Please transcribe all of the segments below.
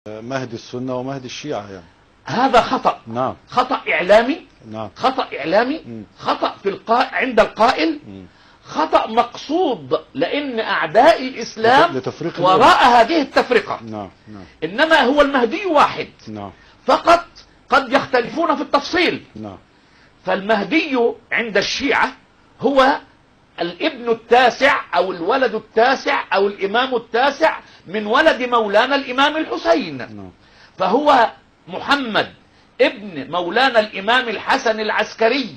مهدي السنة ومهدي الشيعة يعني. هذا خطأ. نعم. خطأ إعلامي. نعم. خطأ إعلامي. خطأ في عند القائل. خطأ مقصود، لأن أعداء الإسلام وراء هذه التفرقة. نعم. نعم. إنما هو المهدي واحد. نعم. فقط قد يختلفون في التفصيل. نعم. فالمهدي عند الشيعة هو الابن التاسع أو الولد التاسع أو الإمام التاسع من ولد مولانا الإمام الحسين. نعم. فهو محمد ابن مولانا الإمام الحسن العسكري،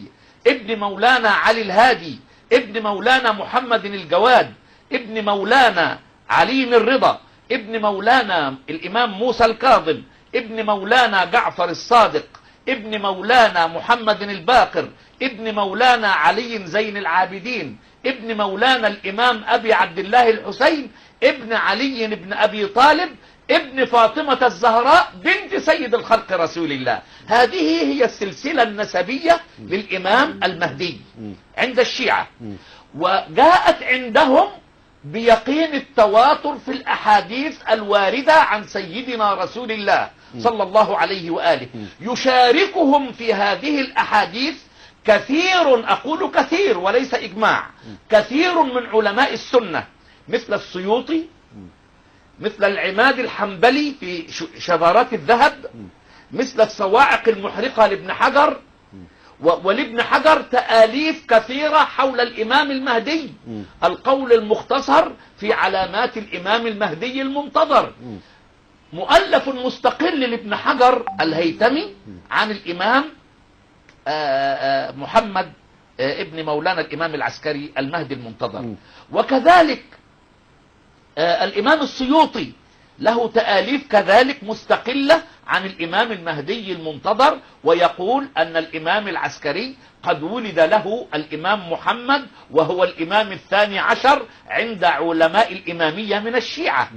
ابن مولانا علي الهادي، ابن مولانا محمد الجواد، ابن مولانا علي الرضا، ابن مولانا الإمام موسى الكاظم، ابن مولانا جعفر الصادق، ابن مولانا محمد الباقر، ابن مولانا علي زين العابدين، ابن مولانا الإمام أبي عبد الله الحسين، ابن علي بن أبي طالب، ابن فاطمة الزهراء بنت سيد الخلق رسول الله. هذه هي السلسلة النسبية للإمام المهدي عند الشيعة، وجاءت عندهم بيقين التواتر في الأحاديث الواردة عن سيدنا رسول الله صلى الله عليه وآله. يشاركهم في هذه الأحاديث كثير، أقول كثير وليس إجماع، كثير من علماء السنة مثل السيوطي، مثل العماد الحنبلي في شذرات الذهب، مثل الصواعق المحرقة لابن حجر، ولابن حجر تآليف كثيرة حول الإمام المهدي. القول المختصر في علامات الإمام المهدي المنتظر، مؤلف مستقل لابن حجر الهيتمي عن الإمام محمد ابن مولانا الإمام العسكري المهدي المنتظر. وكذلك الإمام السيوطي له تآليف كذلك مستقلة عن الإمام المهدي المنتظر، ويقول أن الإمام العسكري قد ولد له الإمام محمد وهو الإمام الثاني عشر عند علماء الإمامية من الشيعة.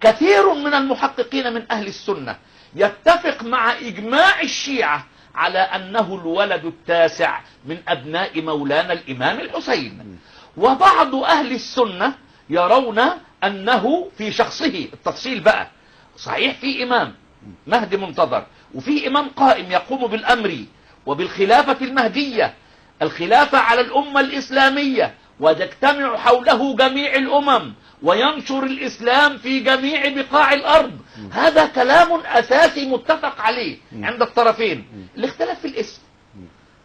كثير من المحققين من أهل السنة يتفق مع إجماع الشيعة على أنه الولد التاسع من أبناء مولانا الإمام الحسين. وبعض أهل السنة يرون أنه في شخصه التفصيل بقى صحيح، في إمام مهدي منتظر وفي إمام قائم يقوم بالأمر وبالخلافة المهدية، الخلافة على الأمة الإسلامية، وتجتمع حوله جميع الأمم وينشر الإسلام في جميع بقاع الأرض. هذا كلام أساسي متفق عليه عند الطرفين. الاختلاف في الاسم،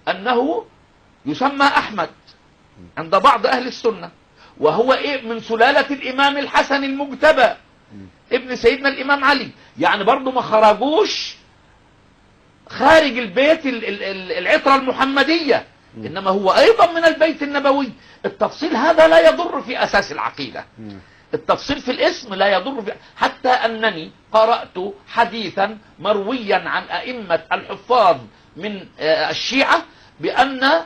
أنه يسمى أحمد عند بعض أهل السنة، وهو من سلالة الإمام الحسن المجتبى ابن سيدنا الإمام علي، يعني برضو ما خرجوش خارج البيت العطرة المحمدية، إنما هو أيضا من البيت النبوي. التفصيل هذا لا يضر في أساس العقيدة، التفصيل في الاسم لا يضر في، حتى أنني قرأت حديثا مرويا عن أئمة الحفاظ من الشيعة بأن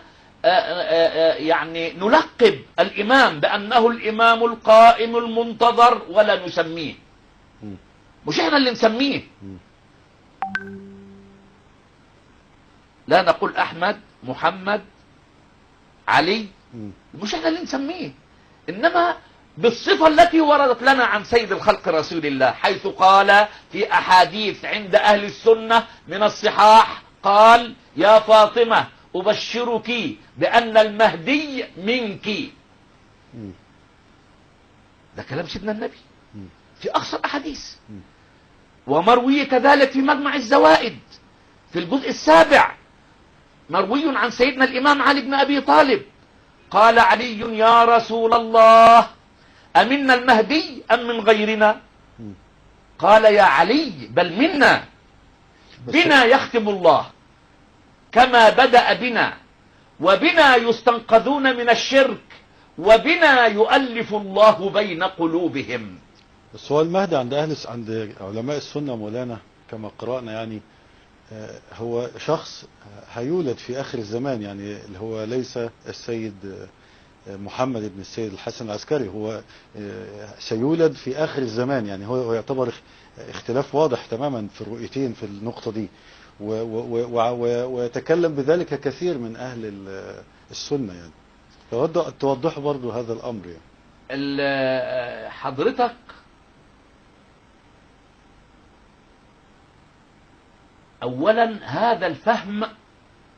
يعني نلقب الإمام بأنه الإمام القائم المنتظر ولا نسميه، مش احنا اللي نسميه، لا نقول أحمد محمد علي، مش احنا اللي نسميه، إنما بالصفة التي وردت لنا عن سيد الخلق رسول الله، حيث قال في أحاديث عند أهل السنة من الصحاح، قال يا فاطمة أبشرك بأن المهدي منك. ده كلام سيدنا النبي في أقصى الأحاديث، ومروي كذلك في مجمع الزوائد في الجزء السابع، مروي عن سيدنا الإمام علي بن أبي طالب، قال علي يا رسول الله أمنا المهدي أم من غيرنا؟ قال يا علي بل منا، بنا يختم الله كما بدأ بنا، وبنا يستنقذون من الشرك، وبنا يؤلف الله بين قلوبهم. بس هو المهدي عند علماء السنة مولانا كما قرأنا يعني هو شخص هيولد في آخر الزمان، يعني اللي هو ليس السيد محمد بن السيد الحسن العسكري، هو سيولد في آخر الزمان، يعني هو يعتبر اختلاف واضح تماما في الرؤيتين في النقطة دي، ويتكلم بذلك كثير من أهل السنة، يعني توضح برضو هذا الأمر يعني. حضرتك أولا هذا الفهم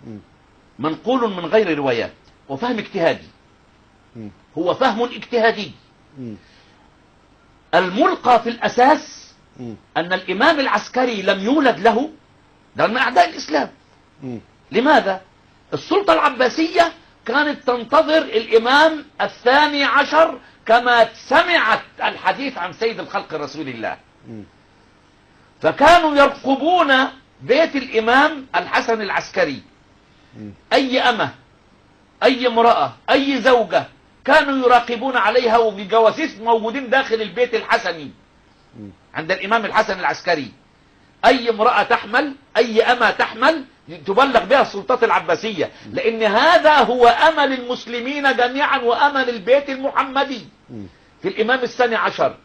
مم. منقول من غير روايات، وفهم اجتهادي، مم. هو فهم اجتهادي. مم. الملقى في الأساس مم. أن الإمام العسكري لم يولد له، ده من أعداء الإسلام. مم. لماذا؟ السلطة العباسية كانت تنتظر الإمام الثاني عشر كما سمعت الحديث عن سيد الخلق رسول الله، مم. فكانوا يرقبون بيت الإمام الحسن العسكري. مم. أي أمة، أي امرأة، أي زوجة كانوا يراقبون عليها، وبجواسيس موجودين داخل البيت الحسني مم. عند الإمام الحسن العسكري. أي امرأة تحمل، أي أمة تحمل، تبلغ بها السلطات العباسية، لأن هذا هو أمل المسلمين جميعا وأمل البيت المحمدي مم. في الإمام الثاني عشر.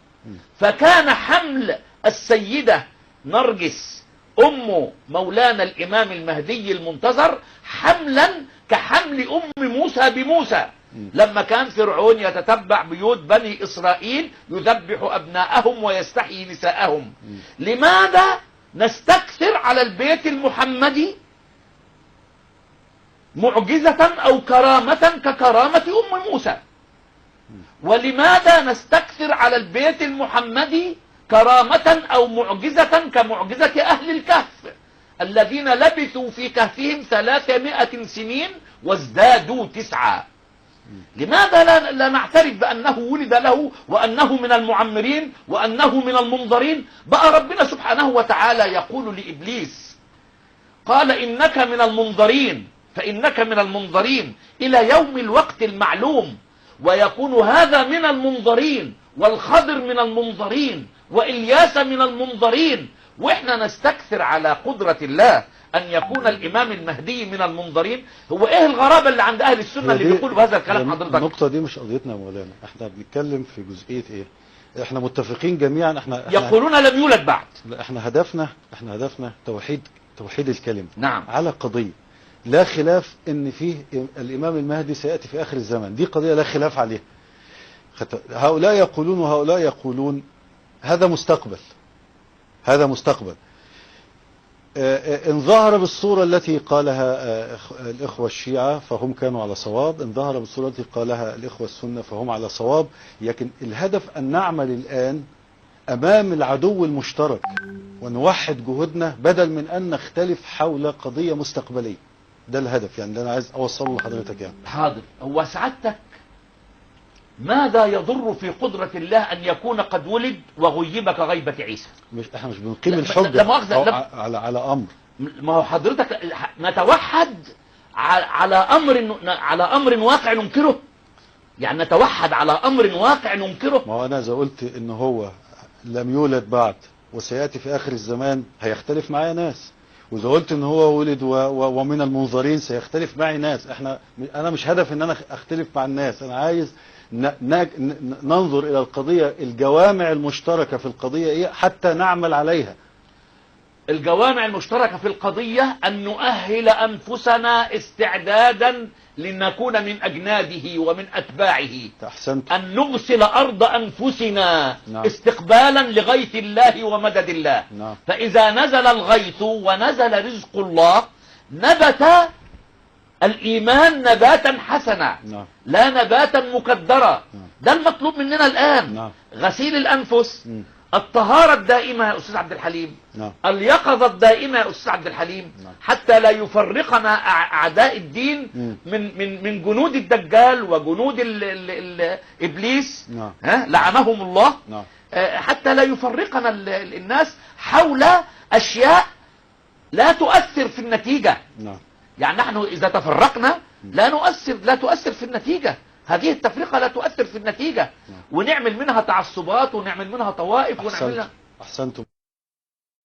فكان حمل السيدة نرجس أم مولانا الإمام المهدي المنتظر حملا كحمل أم موسى بموسى، لما كان فرعون يتتبع بيوت بني إسرائيل يذبح أبناءهم ويستحيي نساءهم. لماذا نستكثر على البيت المحمدي معجزة أو كرامة ككرامة أم موسى؟ ولماذا نستكثر على البيت المحمدي كرامة أو معجزة كمعجزة أهل الكهف الذين لبثوا في كهفهم 300 سنين وازدادوا 9؟ لماذا لا نعترف بأنه ولد له وأنه من المعمرين وأنه من المنظرين؟ بقى ربنا سبحانه وتعالى يقول لإبليس، قال إنك من المنظرين، فإنك من المنظرين إلى يوم الوقت المعلوم، ويكون هذا من المنظرين والخضر من المنظرين وإلياس من المنظرين، وإحنا نستكثر على قدرة الله أن يكون الإمام المهدي من المنظرين. هو إيه الغرابة اللي عند أهل السنة اللي بيقولوا بهذا الكلام حضرتك؟ النقطة دي مش قضيتنا يا مولانا، احنا بنتكلم في جزئية ايه؟ احنا متفقين جميعا، احنا يقولون لم يولد بعد. احنا هدفنا توحيد الكلمة. نعم. على قضية لا خلاف ان فيه الامام المهدي سيأتي في اخر الزمن، دي قضية لا خلاف عليها. هؤلاء يقولون وهؤلاء يقولون، هذا مستقبل. إن ظهر بالصورة التي قالها الإخوة الشيعة فهم كانوا على صواب، إن ظهر بالصورة التي قالها الإخوة السنة فهم على صواب. لكن الهدف أن نعمل الآن أمام العدو المشترك ونوحد جهودنا بدل من أن نختلف حول قضية مستقبلية. ده الهدف يعني اللي أنا عايز أوصله لحضرتك يعني. حاضر. هو سعادتك ماذا يضر في قدرة الله أن يكون قد ولد وغيب كغيبة عيسى؟ احنا مش بنقيم الحجة على أمر. ما هو حضرتك نتوحد على أمر واقع ننكره، يعني نتوحد على أمر واقع ننكره. ما هو أنا إذا قلت إن هو لم يولد بعد وسيأتي في آخر الزمان هيختلف معايا ناس، وإذا قلت إن هو ولد ومن المنظرين سيختلف معي ناس. أنا مش هدف إن أنا أختلف مع الناس، أنا عايز ننظر إلى القضية، الجوامع المشتركة في القضية إيه حتى نعمل عليها. الجوامع المشتركة في القضية أن نؤهل أنفسنا استعدادا لنكون من أجناده ومن أتباعه. أحسنت. أن نغسل أرض أنفسنا. نعم. استقبالا لغيث الله ومدد الله. نعم. فإذا نزل الغيث ونزل رزق الله نبت الإيمان نباتا حسنا. نعم. لا نباتا مكدرا. نعم. ده المطلوب مننا الآن. نعم. غسيل الأنفس، الطهارة الدائمة يا أستاذ عبد الحليم، نعم. اليقظة الدائمة يا أستاذ عبد الحليم، نعم. حتى لا يفرقنا أعداء الدين من جنود الدجال وجنود إبليس. نعم. لعنهم الله. نعم. حتى لا يفرقنا الناس حول أشياء لا تؤثر في النتيجة. نعم. يعني نحن إذا تفرقنا لا تؤثر في النتيجة. هذه التفرقة لا تؤثر في النتيجة. ونعمل منها تعصبات ونعمل منها طوائف ونعمل منها. أحسنتم.